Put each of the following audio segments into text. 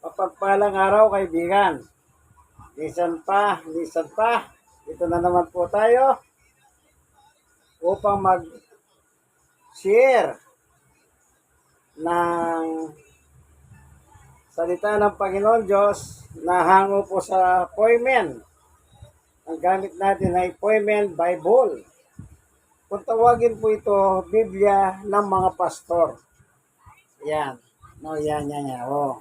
Mapagpalang araw, kaibigan. Lisan pa. Ito na naman po tayo upang mag-share ng salita ng Panginoon Diyos na hango po sa poimen. Ang gamit natin ay Poimen Bible. Kung tawagin po ito, Biblia ng mga pastor. Yan. No, yan. Oh.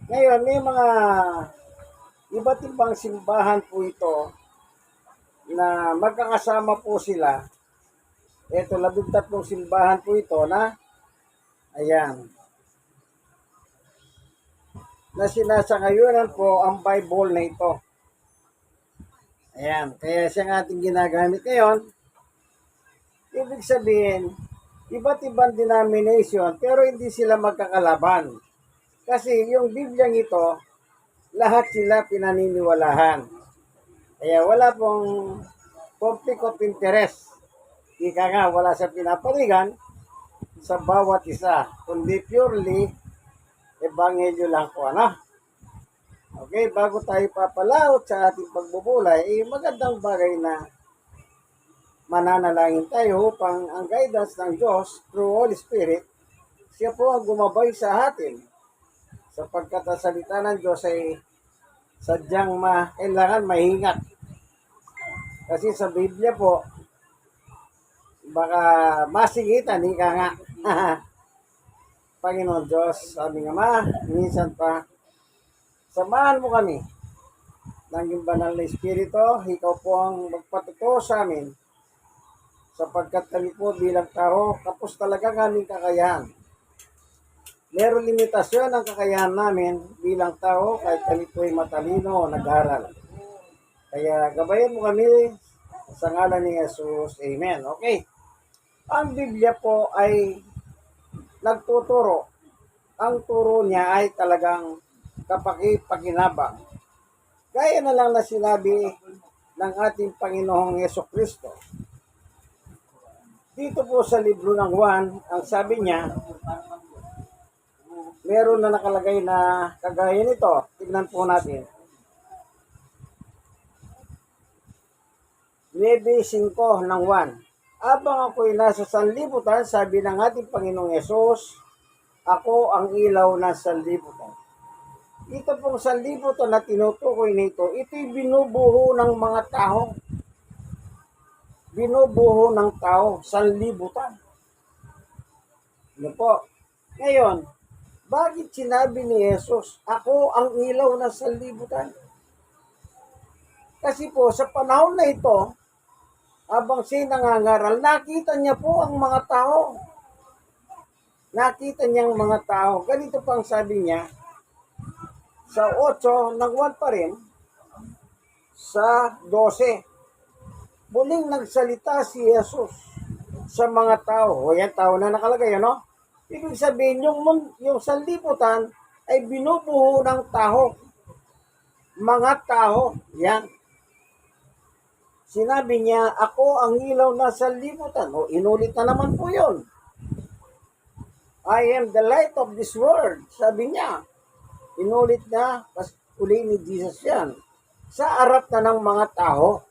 Ngayon, may mga iba't ibang simbahan po ito na magkakasama po sila. Ito, 13 simbahan po ito na, ayan, na sinasangayunan po ang Bible na ito. Ayan, kaya siyang ating ginagamit ngayon. Ibig sabihin, iba't ibang denomination, pero hindi sila magkakalaban. Kasi yung Bibliang ito, lahat sila pinaniniwalahan. Kaya wala pong conflict of interest. Ika nga, wala sa pinapaligan sa bawat isa, kundi purely ebanghelyo lang po, ano? Okay, bago tayo papalaot sa ating pagbubulay, magandang bagay na mananalangin tayo upang ang guidance ng Diyos through Holy Spirit, siya po ang gumabay sa atin. Sapagkat ang salita ng Diyos ay sadyang kailangan mahingat. Kasi sa Biblia po, baka masingitan, ika nga. Panginoon Diyos, aming Ama, minsan pa, samahan mo kami ng iyong banal na Espiritu. Ikaw po ang magpatuto sa amin, sapagkat kami po bilang tao, kapos talaga kaming kakayahan. Meron limitasyon ang kakayahan namin bilang tao kahit kami po ay matalino o nag-aral. Kaya gabayan mo kami sa ngalan ni Jesus. Amen. Okay. Ang Biblia po ay nagtuturo. Ang turo niya ay talagang kapaki-pakinabang. Gaya na lang na sinabi ng ating Panginoong Jesucristo. Dito po sa libro ng Juan, ang sabi niya, meron na nakalagay na kagaya nito. Tignan po natin. 9:5 ng 1. Abang ako'y nasa sanlibutan, sabi ng ating Panginoong Yesus, ako ang ilaw ng sanlibutan. Ito pong sanlibutan na tinutukoy nito, ito'y binubuho ng mga tao. Binubuho ng tao, sanlibutan. Ano po? Ngayon, bakit sinabi ni Jesus, ako ang ilaw ng sanlibutan? Kasi po, sa panahon na ito, habang siya nangangaral, nakita niya po ang mga tao. Nakita niya ang mga tao. Ganito pang sabi niya, sa 8, ng 1 pa rin, sa 12. Muling nagsalita si Jesus sa mga tao. O yan, tao na nakalagay, ano? Ibig sabihin, yung sanlibutan ay binubuo ng tao. Mga tao. Yan. Sinabi niya, ako ang ilaw na sanlibutan. O, inulit na naman po yun. I am the light of this world. Sabi niya. Inulit na, uli ni Jesus yan. Sa harap na ng mga tao.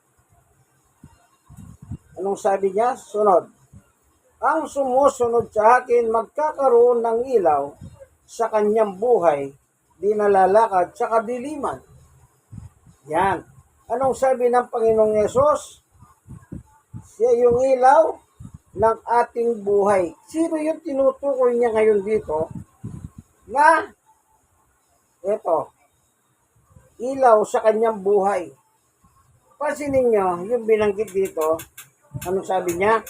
Anong sabi niya? Sunod. Ang sumusunod sa akin magkakaroon ng ilaw sa kanyang buhay, di nalalakad sa kadiliman. Yan. Anong sabi ng Panginoong Yesus? Siya yung ilaw ng ating buhay. Sino yung tinutukoy niya ngayon dito? Na, ito, ilaw sa kanyang buhay. Pansinin niyo, yung binanggit dito, anong sabi niya?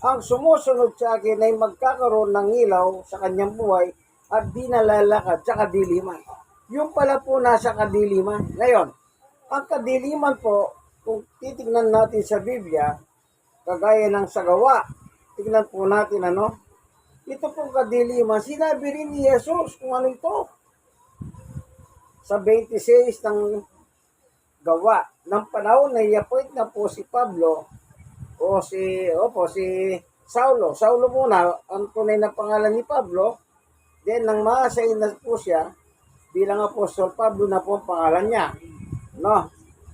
Ang sumusunod sa akin ay magkakaroon ng ilaw sa kanyang buhay at di nalalakad sa kadiliman. Yung pala po nasa kadiliman. Ngayon, ang kadiliman po, kung titignan natin sa Biblia, kagaya ng sa Gawa, tignan po natin ano, ito pong kadiliman, sinabi rin ni Jesus kung ano ito. Sa 26 ng Gawa, ng panahon na i-appoint na po si Pablo, si Saulo. Saulo muna, ang tunay na pangalan ni Pablo, then nang maasayin na po siya, bilang Apostol Pablo na po ang pangalan niya. No?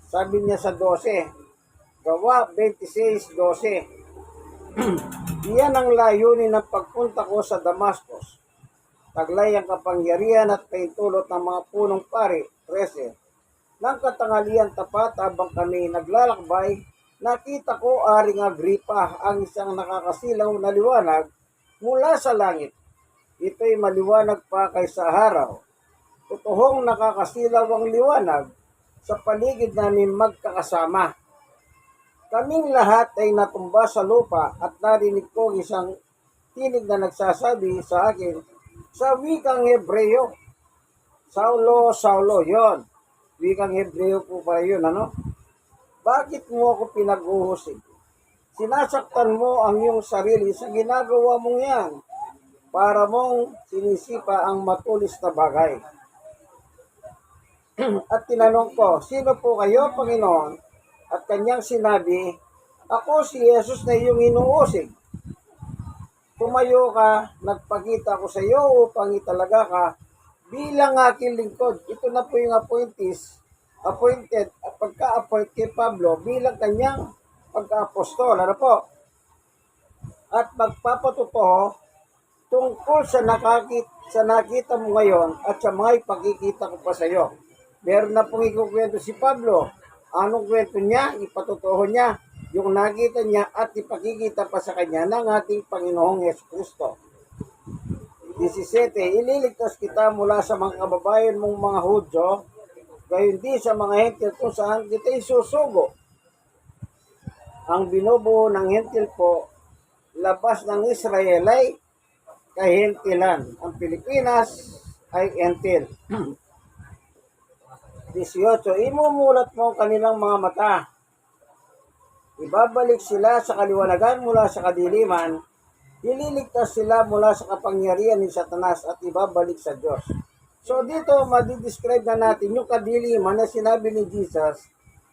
Sabi niya sa 12, Gawa 26:12. Iyan ang layunin ng pagpunta ko sa Damascus. Taglay ang kapangyarihan at paintulot ng mga punong pari, 13. Nang katanghalian tapat habang kami naglalakbay, nakita ko Aring Agripa ang isang nakakasilaw na liwanag mula sa langit. Ito'y maliwanag pa kaysa araw. Totoong nakakasilaw ang liwanag sa paligid namin magkakasama. Kaming lahat ay natumba sa lupa at narinig ko isang tinig na nagsasabi sa akin sa wikang Hebreo, Saulo, Saulo, yon. Wikang Hebreo po pa yun, ano? Bakit mo ako pinag-uhusig? Sinasaktan mo ang iyong sarili sa ginagawa mong yan para mong sinisipa ang matulis na bagay. At tinanong ko, sino po kayo, Panginoon? At kanyang sinabi, ako si Jesus na iyong inuusig. Tumayo ka, nagpakita ko sa iyo upang italaga ka bilang aking lingkod. Ito na po yung pagka-appoint kay Pablo bilang kanyang pagka-apostol. Ano po? At magpapatotoo tungkol sa nakita mo ngayon at sa mga ipakikita ko pa sa iyo. Meron na pong ikukwento si Pablo. Anong kwento niya? Ipatotoo niya yung nakita niya at ipakikita pa sa kanya ng ating Panginoong Jesucristo. 17. Ililigtas kita mula sa mga kababayan mong mga Hudyo, gayon di sa mga hentil kung saan kita isusugo. Ang binubuo ng hentil po, labas ng Israel ay kahentilan. Ang Pilipinas ay hentil. 18. Imumulat mo kanilang mga mata. Ibabalik sila sa kaliwanagan mula sa kadiliman. Ililigtas sila mula sa kapangyarihan ni Satanas at ibabalik sa Diyos. So dito, madidescribe na natin yung kadiliman na sinabi ni Jesus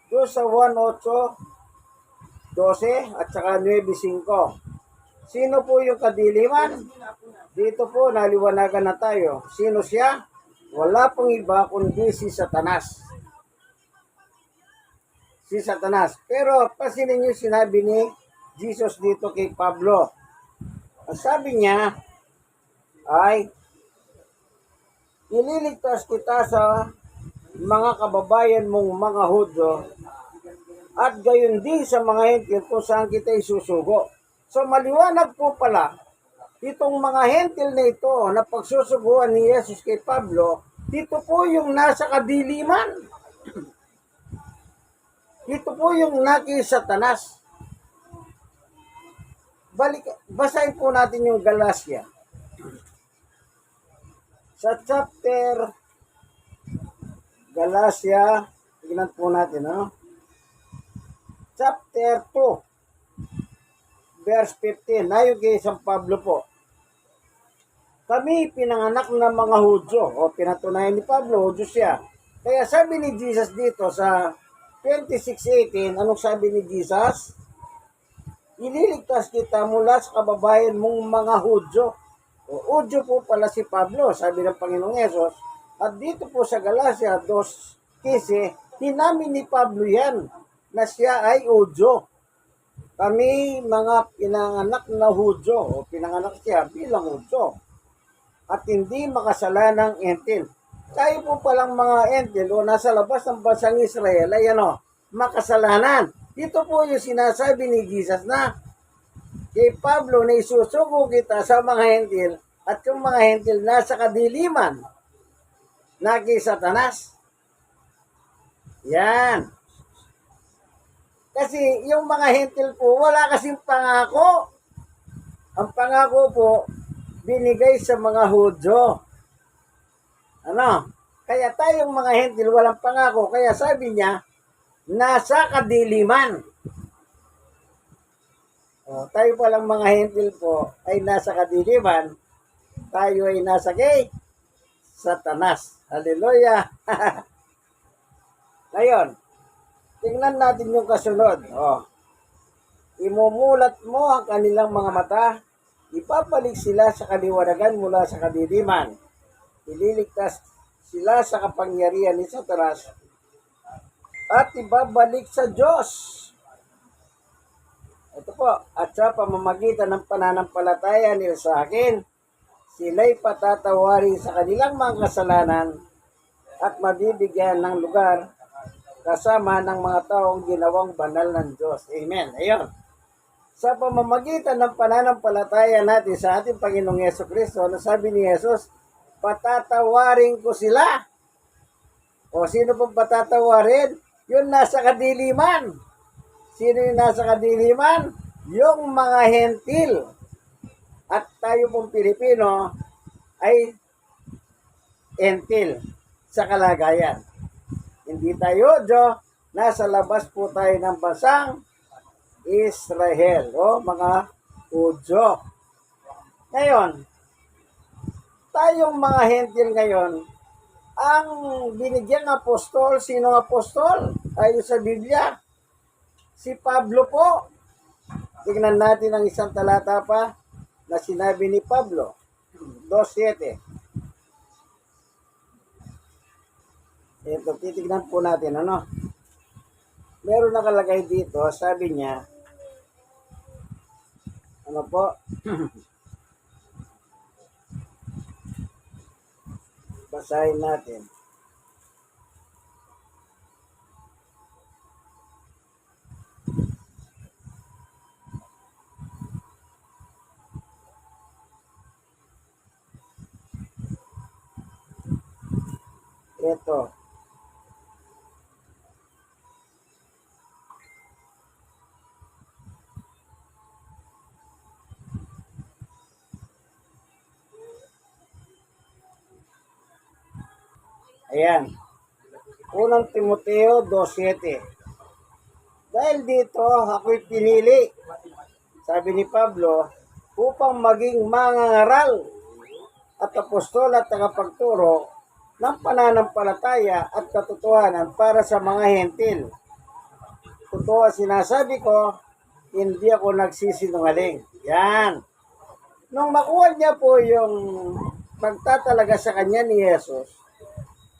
doon sa 1:8, 12 at saka 9:5. Sino po yung kadiliman? Dito po, naliwanagan na tayo. Sino siya? Wala pong iba kundi si Satanas. Si Satanas. Pero pasinin niyo sinabi ni Jesus dito kay Pablo. Ang sabi niya ay, ililigtas kita sa mga kababayan mong mga Hudyo at gayon din sa mga hentil kung saan kita isusugo. So maliwanag po pala, itong mga hentil na ito na pagsusuguan ni Jesus kay Pablo, dito po yung nasa kadiliman. Dito po yung naki Satanas. Basahin po natin yung Galatia. Sa chapter Galatia, tignan po natin, no? Chapter 2, verse 15. Nayo kay San Pablo po. Kami pinanganak ng mga Hudyo, o pinatunayan ni Pablo, Hudyo siya. Kaya sabi ni Jesus dito sa 26:18, anong sabi ni Jesus? Ililigtas kita mula sa kababayan mong mga Hudyo. O Hudyo po pala si Pablo, sabi ng Panginoong Yesus. At dito po sa Galatia 2:15, hinamin ni Pablo yan, na siya ay Hudyo. Kami mga pinanganak na Hudyo, o pinanganak siya bilang Hudyo. At hindi makasalanang hentil. Tayo po palang mga hentil o nasa labas ng bansang Israel ay makasalanan. Ito po yung sinasabi ni Jesus na kay Pablo na isusugo kita sa mga hentil at yung mga hentil nasa kadiliman na kay Satanas. Yan. Kasi yung mga hentil po, wala kasing pangako. Ang pangako po, binigay sa mga Hudyo. Ano? Kaya tayong mga hentil walang pangako. Kaya sabi niya, nasa kadiliman. O, tayo palang mga hentil po ay nasa kadiliman. Tayo ay nasa kay Satanas. Hallelujah! Ngayon, tingnan natin yung kasunod. O, imumulat mo ang kanilang mga mata. Ipapalik sila sa kaliwanagan mula sa kadiliman. Ililigtas sila sa kapangyarihan ni Satanas at ibabalik sa Diyos. Ito po, at sa pamamagitan ng pananampalataya nila sa akin, sila'y patatawarin sa kanilang mga kasalanan at mabibigyan ng lugar kasama ng mga taong ginawang banal ng Diyos. Amen. Ayun. Sa pamamagitan ng pananampalataya natin sa ating Panginoong Yesu-Kristo, sabi ni Jesus, patatawarin ko sila. O sino pong patatawarin? Yung nasa kadiliman. Sino yung nasa kadiliman? Yung mga hentil. At tayo pong Pilipino ay hentil sa kalagayan. Hindi tayo Diyo, nasa labas po tayo ng bansang Israel o mga Hudyo. Ngayon, tayong mga hentil ngayon, ang binigyang apostol, sinong apostol? Ayon sa Biblia, si Pablo po. Tingnan natin ang isang talata pa na sinabi ni Pablo, 2:7. Ito, titignan po natin, ano? Meron nakalagay dito, sabi niya, ano po? Basahin natin. Ito. Ayan. Unang Timoteo 2:7. Dahil dito, ako'y pinili, sabi ni Pablo, upang maging mangangaral at apostol at tagapagturo ng pananampalataya at katotohanan para sa mga hentil. Totoo sinasabi ko, hindi ako nagsisinungaling. Yan. Nung makuha niya po yung pagtatalaga sa kanya ni Jesus,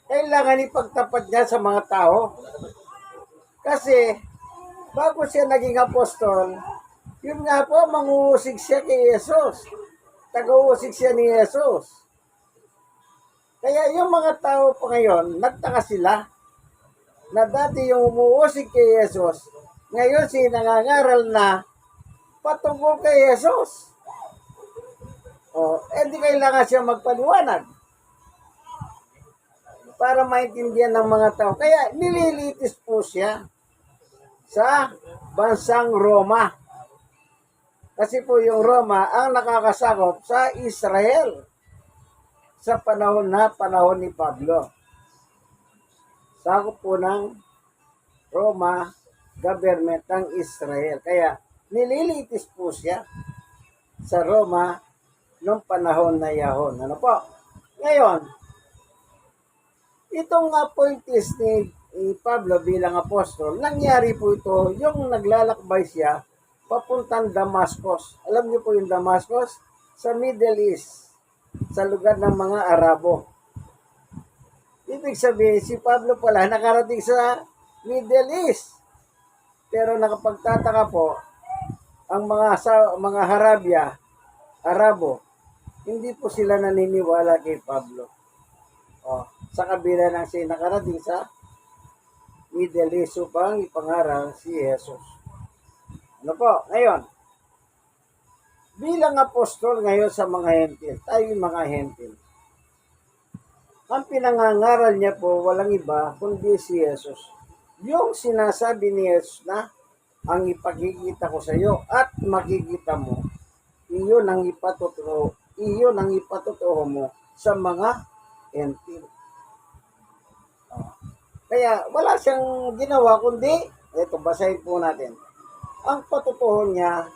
kailangan ipagtapat niya sa mga tao. Kasi, bago siya naging apostol, yun nga po, manguusig siya kay Jesus. Taga-uusig siya ni Jesus. Kaya yung mga tao pa ngayon, nagtaka sila na dati yung umuusig kay Jesus, ngayon si nangangaral na patungkol kay Jesus. O, di kailangan siya magpaliwanag para maintindihan ng mga tao. Kaya nililitis po siya sa bansang Roma. Kasi po yung Roma ang nakakasakop sa Israel sa panahon ni Pablo. Sakop po ng Roma government ng Israel. Kaya nililitis po siya sa Roma noong panahon na yahon. Ano po? Ngayon, itong appointees ni Pablo bilang apostol, nangyari po ito yung naglalakbay siya papuntang Damascus. Alam niyo po yung Damascus? Sa Middle East, sa lugar ng mga Arabo. Ibig sabihin, si Pablo pala nakarating sa Middle East. Pero nakapagtataka po, ang mga Arabo, hindi po sila naniniwala kay Pablo. Sa kabila ng siya nakarating sa Middle East upang ipangaral si Jesus. Ano po? Ngayon, bilang apostol ngayon sa mga hentil, tayo yung mga hentil, ang pinangangaral niya po walang iba kundi si Jesus. Yung sinasabi ni Jesus na ang ipakikita ko sa iyo at makikita mo, iyon ang ipatotoo mo sa mga hentil. Kaya wala siyang ginawa kundi, ito basahin po natin. Ang patutuho niya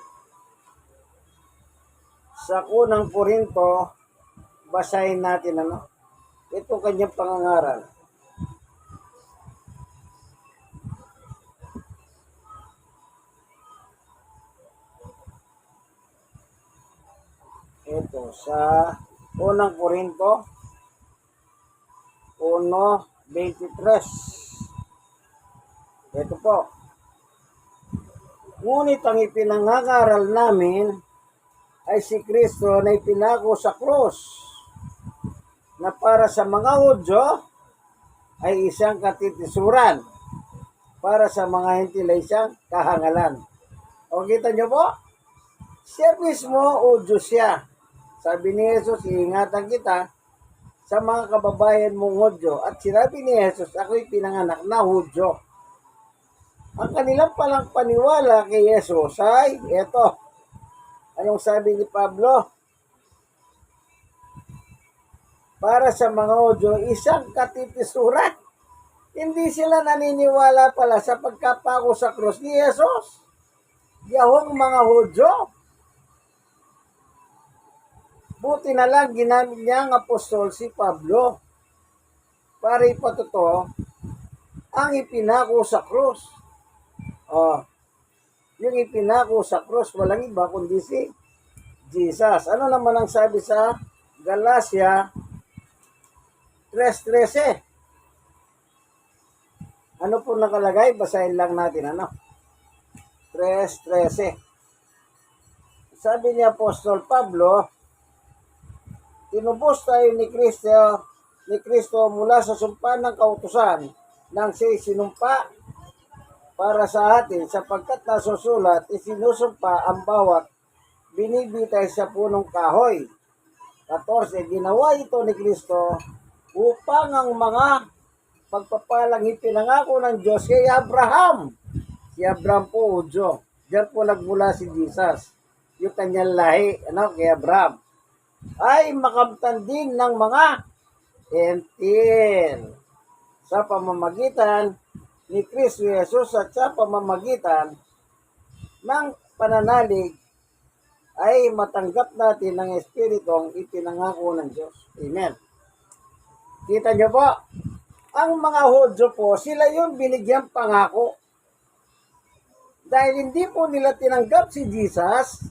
sa unang Korinto, basahin natin ito kanyang pangangaral. Ito sa unang Korinto 1:23. Ito po. Ngunit ang ipinangangaral namin ay si Kristo na ipinako sa krus, na para sa mga Hudyo ay isang katitisuran, para sa mga Hentil ay isang kahangalan. O kita nyo po, siya mismo Hudyo siya. Sabi ni Jesus, iingatan kita sa mga kababayan mong Hudyo. At sinabi ni Jesus, ako'y pinanganak na Hudyo. Ang kanilang palang paniwala kay Jesus ay, eto, anong sabi ni Pablo? Para sa mga Hudyo, isang katitisuran. Hindi sila naniniwala pala sa pagkapako sa krus ni Jesus. Yahong mga Hudyo. Buti na lang ginamit niya ang apostol si Pablo para ipatotoo ang ipinako sa krus. Yung ipinako sa krus, walang iba kundi si Jesus. Ano naman ang sabi sa Galatia 3:13? Ano po nakalagay? Basahin lang natin, 3:13. Sabi ni Apostol Pablo, tinubos tayo ni Kristo mula sa sumpa ng kautusan nang siya'y sinumpa para sa atin, sapagkat nasusulat, isinusumpa ang bawat binibitay sa punong kahoy. 14, ginawa ito ni Kristo upang ang mga pagpapalang ipinangako ng Diyos kay Abraham. Si Abraham po, Hudyo. Diyan po nagmula si Jesus. Yung kanyang lahi, kay Abraham. Ay makamtan din ng mga Hentil sa pamamagitan ni Kristo Jesus at sa pamamagitan ng pananalig ay matanggap natin ang Espiritong ipinangako ng Diyos. Amen. Kita niyo po, ang mga Hudyo po, sila yung binigyang pangako. Dahil hindi po nila tinanggap si Jesus,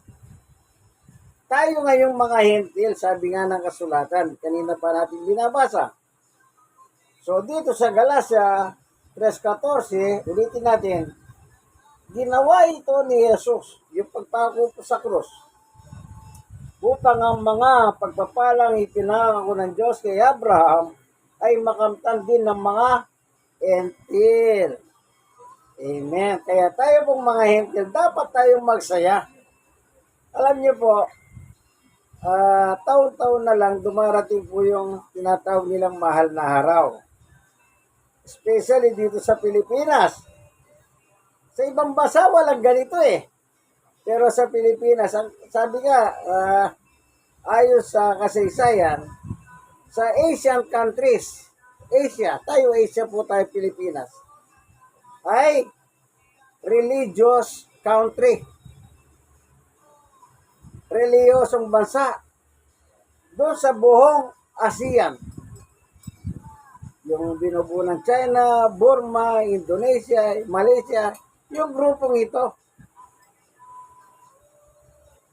tayo ngayong mga Hentil, sabi nga ng kasulatan, kanina pa natin binabasa. So dito sa Galatia 3:14, ulitin natin, ginawa ito ni Jesus, yung pagpako sa krus, upang ang mga pagpapalang ipinangako ng Diyos kay Abraham ay makamtan din ng mga Hentil. Amen. Kaya tayo pong mga Hentil, dapat tayong magsaya. Alam niyo po, taon-taon na lang dumarating po yung tinatawag nilang mahal na araw. Especially dito sa Pilipinas. Sa ibang bansa walang ganito eh. Pero sa Pilipinas, sabi nga, ayon sa kasaysayan, sa Asian countries, Asia po tayo Pilipinas, ay religious country. Reliyosong bansa. Doon sa buong ASEAN. Yung binubuo ng China, Burma, Indonesia, Malaysia, yung grupong ito.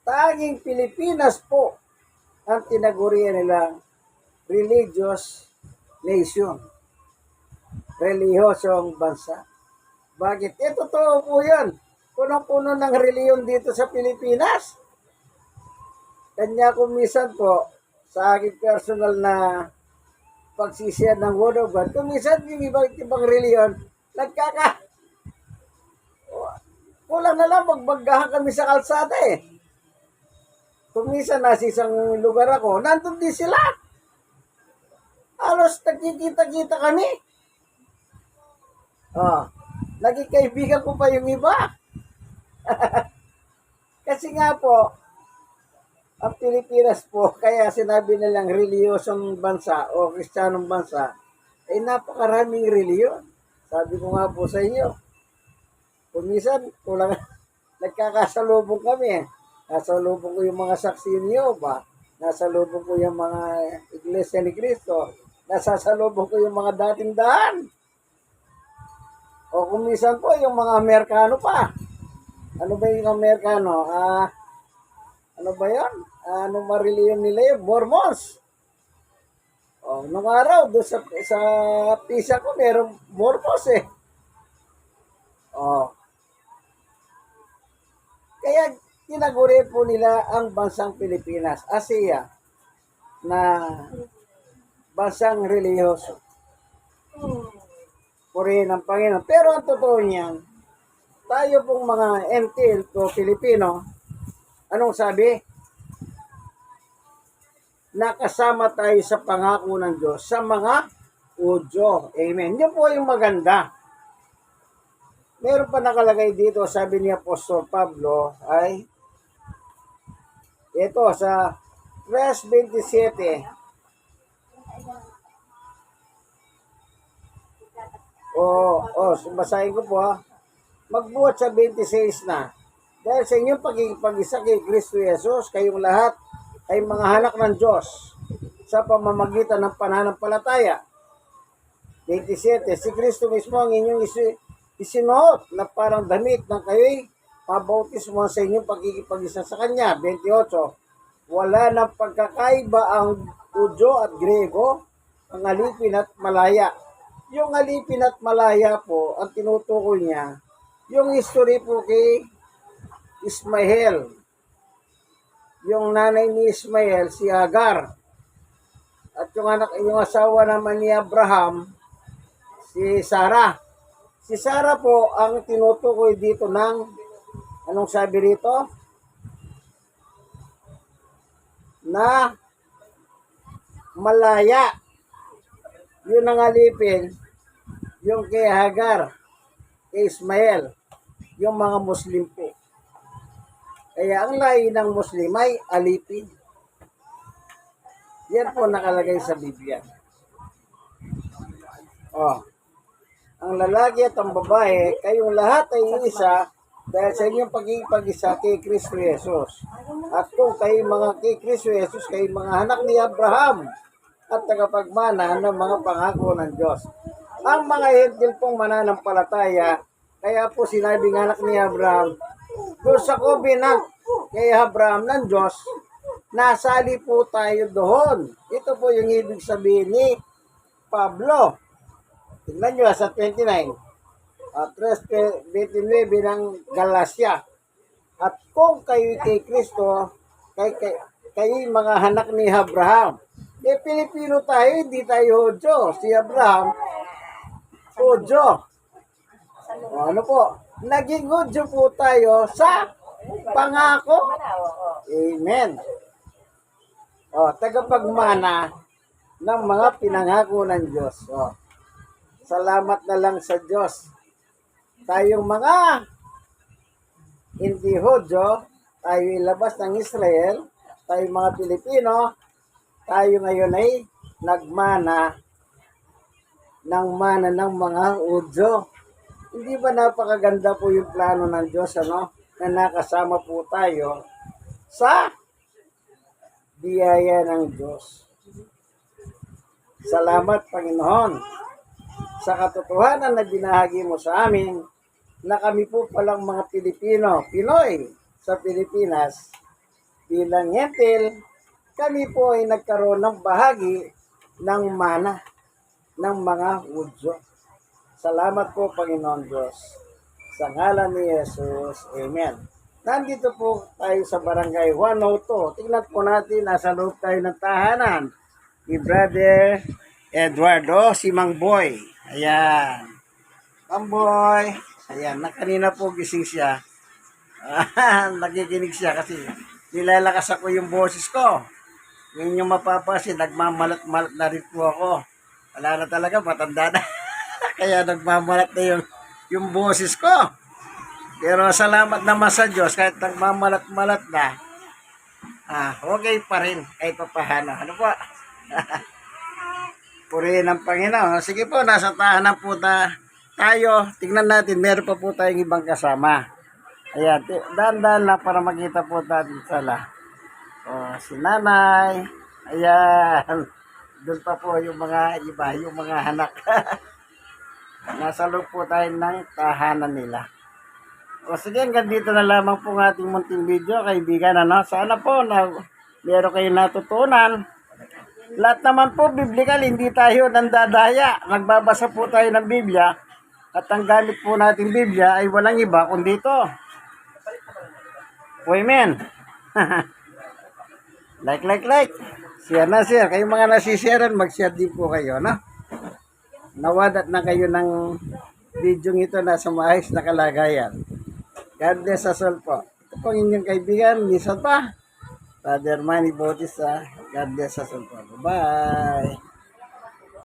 Tanging Pilipinas po ang tinagurian nilang religious nation. Relihiyosong bansa. Bakit? Totoo po yan. Punong-puno ng reliyon dito sa Pilipinas. Kanya ko minsan po, sa aking personal na pagsisiyan ng Word of God, kung minsan yung ibang reliyon, kulang na lang magbanggahan kami sa kalsada eh. Kung minsan nasa isang lugar ako, nandun din sila. Halos nagkikita-kita kami. Naging kaibigan ko pa yung iba. Kasi nga po, ang Pilipinas po, kaya sinabi nilang reliyosong bansa o kristyanong bansa, ay napakaraming reliyon. Sabi ko nga po sa inyo, kung minsan, kulang, nagkakasalubong kami. Nasalubong ko yung mga saksi niyo ba? Nasalubong ko yung mga Iglesia ni Cristo. Nasasalubong ko yung mga dating daan. O kung minsan po, yung mga Amerikano pa. Ano ba yung Amerikano? Ano ba yun? Anong mariliyon nila yun? Mormons. Oh, nung araw, doon sa pisa ko, merong morpos eh. Oh, kaya tinaguri po nila ang bansang Pilipinas, Asia, na bansang relihiyoso. Purihin ng Panginoon. Pero ang totoo niyan, tayo pong mga MTL o Pilipino, anong sabi? Nakasama tayo sa pangako ng Diyos sa mga Udyo. Amen. Yun po yung maganda. Meron pa nakalagay dito, sabi ni Apostol Pablo, ay ito sa verse 27. Basahin ko po ha. Magbuhat sa 26 na. Dahil sa inyong pagkikipag-isa kay Kristo Jesus, kayong lahat ay mga anak ng Diyos sa pamamagitan ng pananampalataya. 27. Si Kristo mismo ang inyong isinuot na parang damit na kayo'y pabautismo sa inyong pagkikipag-isa sa Kanya. 28. Wala nang pagkakaiba ang Udyo at Grego, ang alipin at malaya. Yung alipin at malaya po, ang tinutukoy niya, yung history po kay Ismael. Yung nanay ni Ismael, si Hagar. At yung asawa naman ni Abraham, si Sarah. Si Sarah po ang tinutukoy dito ng, anong sabi rito? Na malaya. Yun ang alipin, yung kay Hagar, kay Ismael, yung mga Muslim po. Kaya ang lahi ng Muslim ay alipin. Yan po nakalagay sa Biblia. Ang lalaki at ang babae, kayong lahat ay isa dahil sa inyong pagkikipag-isa kay Kristo Jesus. At kung kayo mga kay Kristo Jesus, kayo mga anak ni Abraham at tagapagmana ng mga pangako ng Diyos. Ang mga Hentil pong mananampalataya, kaya po sinabing anak ni Abraham, doon sa covenant kay Abraham ng Diyos, nasali po tayo doon. Ito po yung ibig sabihin ni Pablo. Tignan nyo sa 29. At 3:29 ng Galacia. At kung kayo kay Kristo, kayo mga anak ni Abraham. Pilipino tayo, hindi tayo Hudyo. Si Abraham, Hudyo. Ano po? Naging Hudyo po tayo sa pangako. Amen. Tagapagmana ng mga pinangako ng Diyos. Salamat na lang sa Diyos. Tayong mga hindi Hudyo, tayo ilabas ng Israel, tayong mga Pilipino, tayo ngayon ay nagmana ng mana ng mga Hudyo. Hindi ba napakaganda po yung plano ng Diyos, ano? Na nakasama po tayo sa biyaya ng Diyos. Salamat, Panginoon, sa katotohanan na binahagi mo sa amin na kami po palang mga Pilipino, Pinoy sa Pilipinas, bilang Hentil, kami po ay nagkaroon ng bahagi ng mana ng mga Hudyo. Salamat po, Panginoon Diyos. Sa ngalan ni Jesus. Amen. Nandito po tayo sa Barangay 102. Tingnan po natin, nasa loob tayo ng tahanan ni Brother Eduardo, si Mang Boy. Ayan. Mang Boy. Ayan, kanina po gising siya. Nakikinig siya kasi nilalakas ako yung boses ko. Ngayon yung mapapasin, nagmamalat-malat na rin po ako. Wala na talaga, matanda na. Kaya nagmamalat na yung boses ko. Pero salamat naman sa Diyos, kahit nagmamalat-malat na, okay pa rin, kahit papahano. Ano po? Purihin ng Panginoon. Sige po, nasa tahanan po tayo. Tingnan natin, meron pa po tayong ibang kasama. Ayan, dahan-dahan lang para makita po natin sila. Si nanay. Ayan. Doon pa po yung mga iba, yung mga anak. Nasa loob po tayo ng tahanan nila. Sige, hanggang dito na lamang po ng ating munting video, kaibigan. Sana po na meron kayong natutunan Lahat naman po, biblical, hindi tayo nandadaya. Nagbabasa po tayo ng Biblia at ang gamit po nating Biblia ay walang iba kundi ito. Amen. Like. Share na share. Kayong mga nasisharean, mag-share din po kayo, no? Nawadat na kayo ng video ito na sa maayos na kalagayan. God bless us all po. Ito po ang inyong kaibigan, minsan pa, Father Manny Bautista. God bless us all po. Bye!